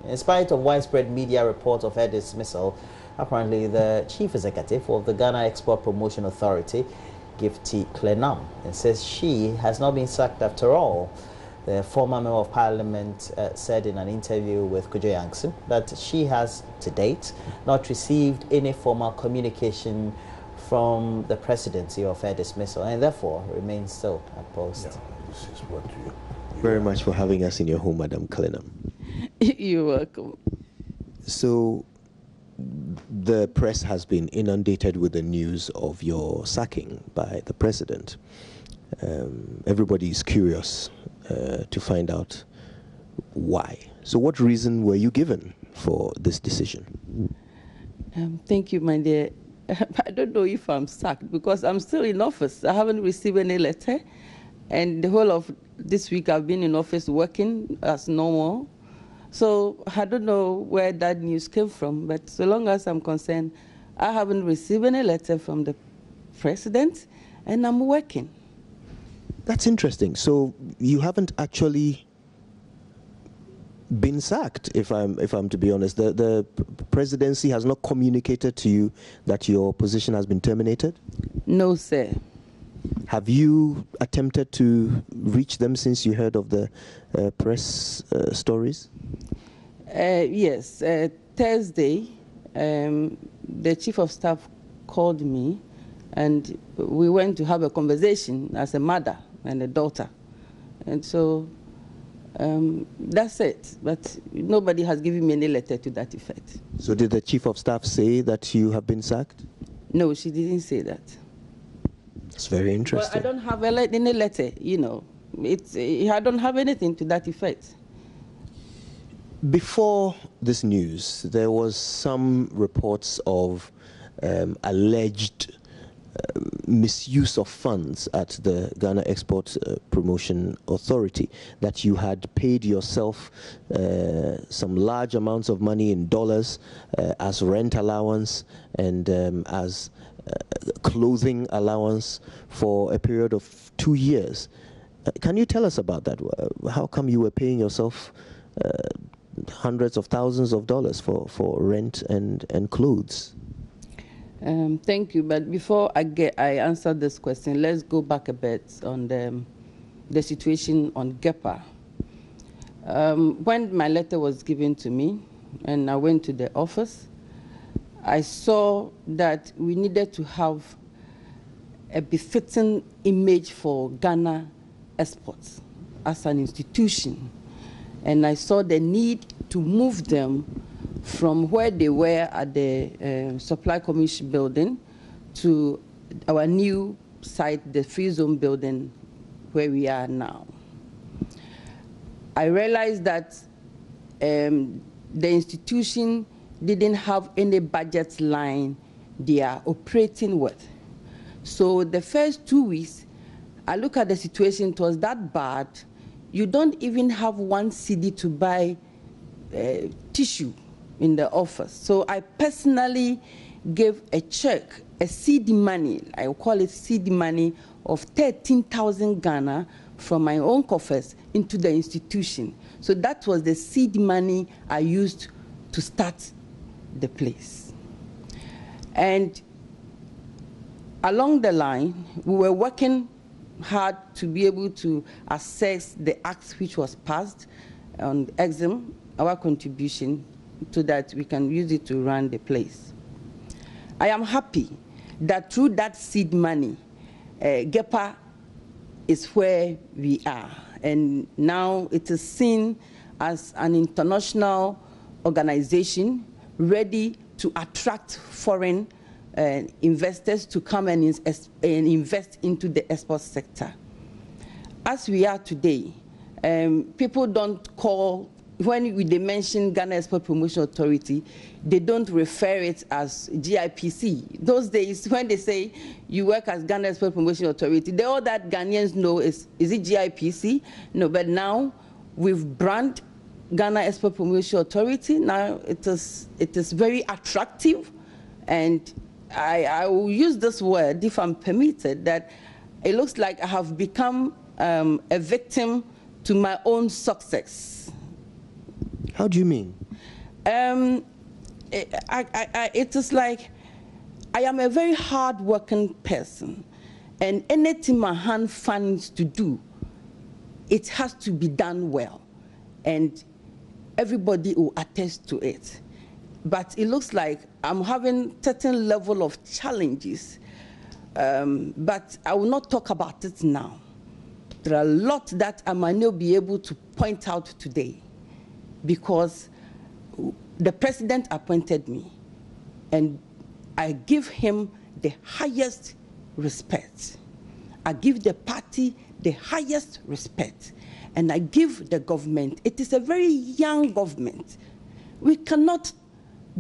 In spite of widespread media reports of her dismissal, apparently the chief executive of the Ghana Export Promotion Authority, Gifty Klenam, says she has not been sacked after all. The former member of parliament said in an interview with Kojo that she has, to date, not received any formal communication from the presidency of her dismissal and therefore remains still at post. Yeah, this is what you very much for having us in your home, Madam Klenam. You're welcome. So the press has been inundated with the news of your sacking by the president. Everybody is curious to find out why. So what reason were you given for this decision? Thank you, my dear. I don't know if I'm sacked because I'm still in office. I haven't received any letter. And the whole of this week I've been in office working as normal. So I don't know where that news came from. But so long as I'm concerned, I haven't received any letter from the president and I'm working. That's interesting. So you haven't actually been sacked, if I'm to be honest. The presidency has not communicated to you that your position has been terminated? No, sir. Have you attempted to reach them since you heard of the press stories? Yes. Thursday, the chief of staff called me and we went to have a conversation as a mother and a daughter. And so that's it. But nobody has given me any letter to that effect. So did the chief of staff say that you have been sacked? No, she didn't say that. That's very interesting. Well, I don't have any letter, you know. I don't have anything to that effect. Before this news, there was some reports of alleged misuse of funds at the Ghana Export Promotion Authority, that you had paid yourself some large amounts of money in dollars as rent allowance and as clothing allowance for a period of 2 years. Can you tell us about that? How come you were paying yourself hundreds of thousands of dollars for rent and clothes? Thank you. But before I answer this question, let's go back a bit on the situation on GEPA. When my letter was given to me and I went to the office, I saw that we needed to have a befitting image for Ghana exports as an institution. And I saw the need to move them from where they were at the Supply Commission building to our new site, the Free Zone building, where we are now. I realized that the institution didn't have any budget line they are operating with. So the first 2 weeks, I look at the situation, it was that bad. You don't even have 1 cedi to buy tissue in the office. So I personally gave a check, a seed money, I will call it seed money, of 13,000 Ghana from my own coffers into the institution. So that was the seed money I used to start the place. And along the line, we were working hard to be able to assess the act which was passed on EXIM, our contribution, so that we can use it to run the place. I am happy that through that seed money, GEPA is where we are. And now it is seen as an international organization ready to attract foreign investors to come and invest into the export sector. As we are today, people don't call, when they mention Ghana Export Promotion Authority, they don't refer it as GIPC. Those days, when they say you work as Ghana Export Promotion Authority, all that Ghanaians know is it GIPC? No, but now we've branded Ghana Export Promotion Authority. Now it is very attractive, and I will use this word, if I'm permitted, that it looks like I have become a victim to my own success. How do you mean? It is like I am a very hard-working person, and anything my hand finds to do, it has to be done well, and everybody will attest to it. But it looks like I'm having certain level of challenges, but I will not talk about it now. There are a lot that I might not be able to point out today, because the president appointed me, and I give him the highest respect. I give the party the highest respect, and I give the government. It is a very young government. We cannot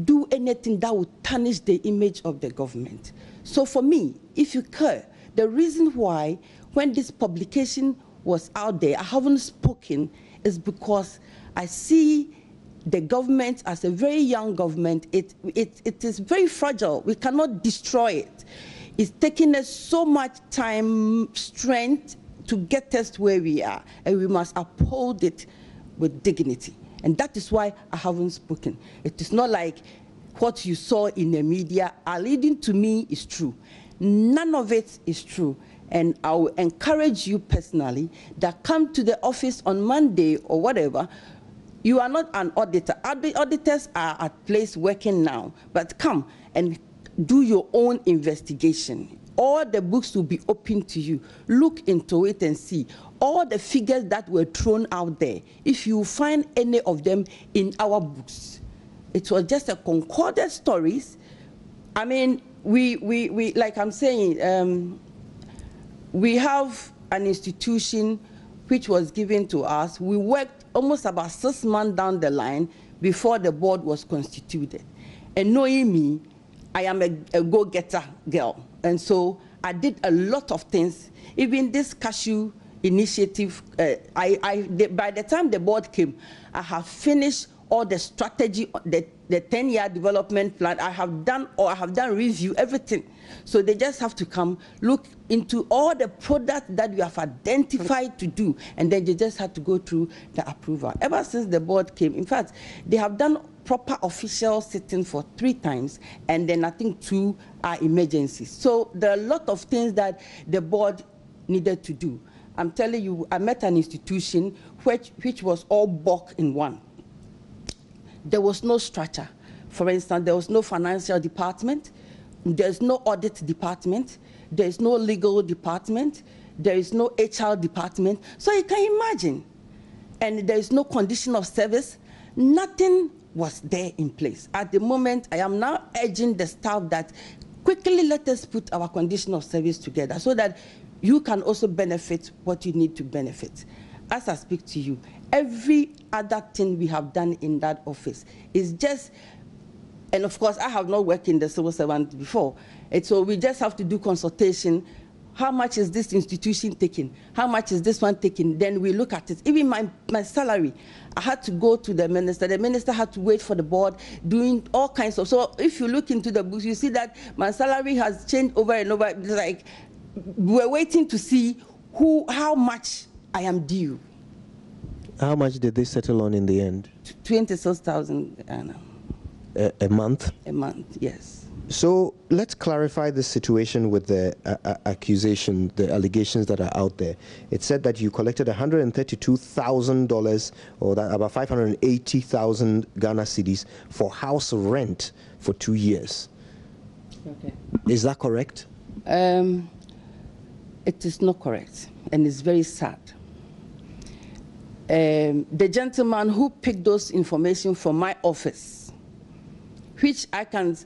do anything that would tarnish the image of the government. So for me, if you care, the reason why when this publication was out there, I haven't spoken, is because I see the government as a very young government. It is very fragile. We cannot destroy it. It's taking us so much time, strength to get us where we are, and we must uphold it with dignity. And that is why I haven't spoken. It is not like what you saw in the media alluding to me is true. None of it is true. And I will encourage you personally that come to the office on Monday or whatever. You are not an auditor. Auditors are at place working now, but come and do your own investigation. All the books will be open to you. Look into it and see all the figures that were thrown out there. If you find any of them in our books, it was just a concorded stories. I mean, we like I'm saying, we have an institution which was given to us. We worked almost about 6 months down the line before the board was constituted. And knowing me, I am a go-getter girl. And so I did a lot of things. Even this cashew initiative, by the time the board came, I have finished all the strategy, the 10-year development plan. I have done review, everything. So they just have to come, look into all the products that we have identified to do, and then they just have to go through the approval. Ever since the board came, in fact, they have done proper official sitting for 3 times, and then I think 2 are emergencies. So there are a lot of things that the board needed to do. I'm telling you, I met an institution which was all bulk in one. There was no structure. For instance, there was no financial department, there's no audit department, there's no legal department, there is no HR department. So you can imagine. And there is no condition of service. Nothing was there in place. At the moment, I am now urging the staff that quickly let us put our condition of service together so that you can also benefit what you need to benefit. As I speak to you, every other thing we have done in that office is just, and of course, I have not worked in the civil servant before, and so we just have to do consultation. How much is this institution taking? How much is this one taking? Then we look at it. Even my salary, I had to go to the minister. The minister had to wait for the board, doing all kinds of. So if you look into the books, you see that my salary has changed over and over. It's like we're waiting to see how much I am due. How much did they settle on in the end? 26,000 a month? A month, yes. So let's clarify the situation with the accusation, the allegations that are out there. It said that you collected $132,000, or that about 580,000 Ghana cedis for house rent for 2 years. Okay. Is that correct? It is not correct, and it's very sad. The gentleman who picked those information from my office, which I can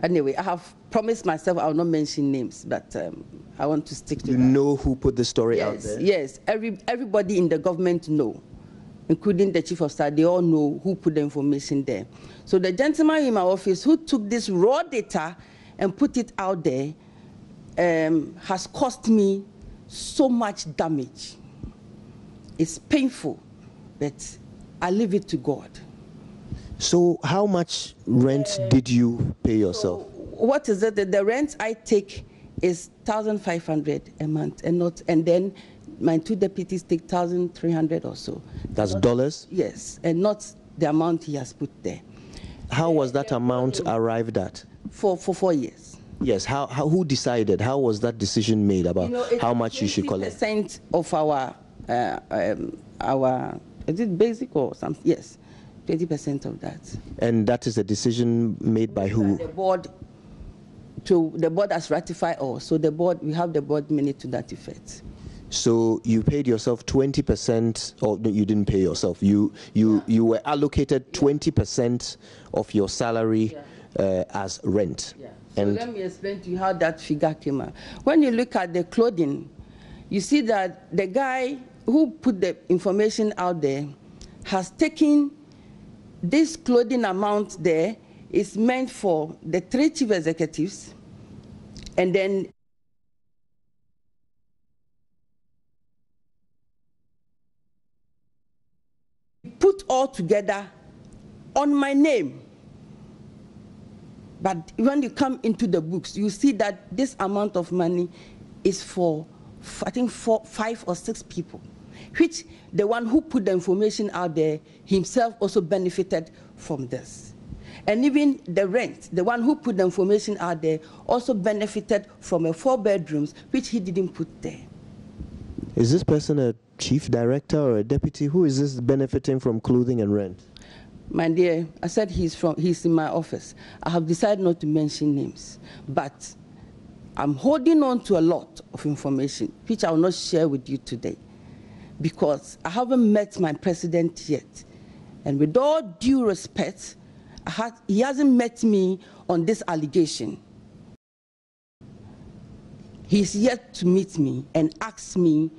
anyway, I have promised myself I will not mention names, but I want to stick to You that. know who put the story out there? Yes, everybody in the government know, including the chief of staff. They all know who put the information there. So the gentleman in my office who took this raw data and put it out there has cost me so much damage. It's painful, but I leave it to God. So how much rent did you pay yourself? So what is it? The rent I take is 1,500 a month, and then my 2 deputies take 1,300 or so. That's dollars? Yes, and not the amount he has put there. How was that amount arrived at? For 4 years. Yes, who decided? How was that decision made about how much you should collect? 20% of our, is it basic or something? Yes, 20% of that. And that is a decision made by who? The board. The board has ratified all, so we have the board minute to that effect. So you paid yourself 20%, or no, you didn't pay yourself. You were allocated 20% of your salary as rent. Yeah. So let me explain to you how that figure came out. When you look at the clothing, you see that the guy who put the information out there has taken this clothing amount there is meant for the 3 chief executives, and then put all together on my name. But when you come into the books, you see that this amount of money is for, I think, 5 or 6 people, which the one who put the information out there himself also benefited from this. And even the rent, the one who put the information out there also benefited from 4 bedrooms, which he didn't put there. Is this person a chief director or a deputy? Who is this benefiting from clothing and rent? My dear, I said he's in my office. I have decided not to mention names, but I'm holding on to a lot of information, which I will not share with you today, because I haven't met my president yet. And with all due respect, he hasn't met me on this allegation. He's yet to meet me and ask me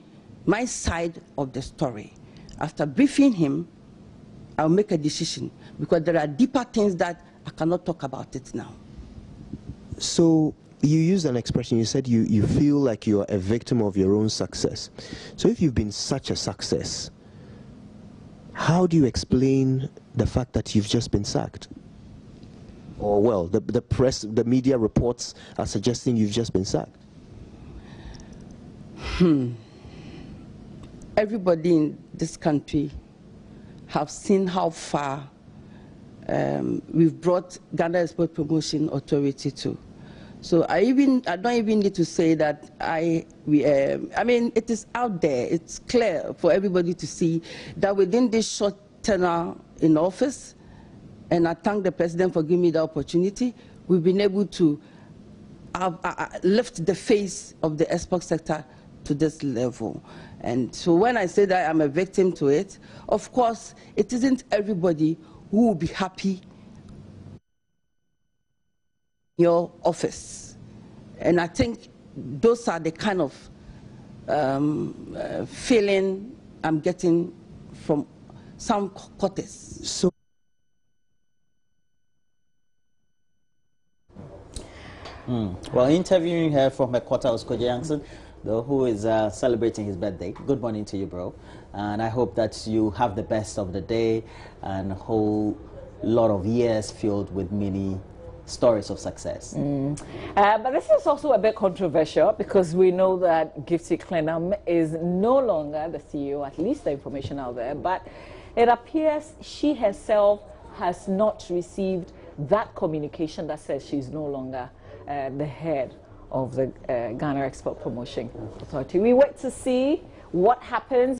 my side of the story. After briefing him, I'll make a decision, because there are deeper things that I cannot talk about it now. So you used an expression, you said you feel like you're a victim of your own success. So if you've been such a success, how do you explain the fact that you've just been sacked? Or, well, the press, the media reports are suggesting you've just been sacked. Everybody in this country have seen how far we've brought Ghana Export Promotion Authority to. So I don't even need to say that I mean, it is out there. It's clear for everybody to see that within this short tenure in office, and I thank the president for giving me the opportunity, we've been able to lift the face of the export sector to this level. And so when I say that I'm a victim to it, of course, it isn't everybody who will be happy in your office. And I think those are the kind of feeling I'm getting from some quarters. So Well, interviewing her from her quarter was Koji Yankson, who is celebrating his birthday. Good morning to you, bro. And I hope that you have the best of the day and a whole lot of years filled with many stories of success. But this is also a bit controversial, because we know that Gifty Klenam is no longer the CEO, at least the information out there, but it appears she herself has not received that communication that says she's no longer the head of the Ghana Export Promotion Authority. We wait to see what happens.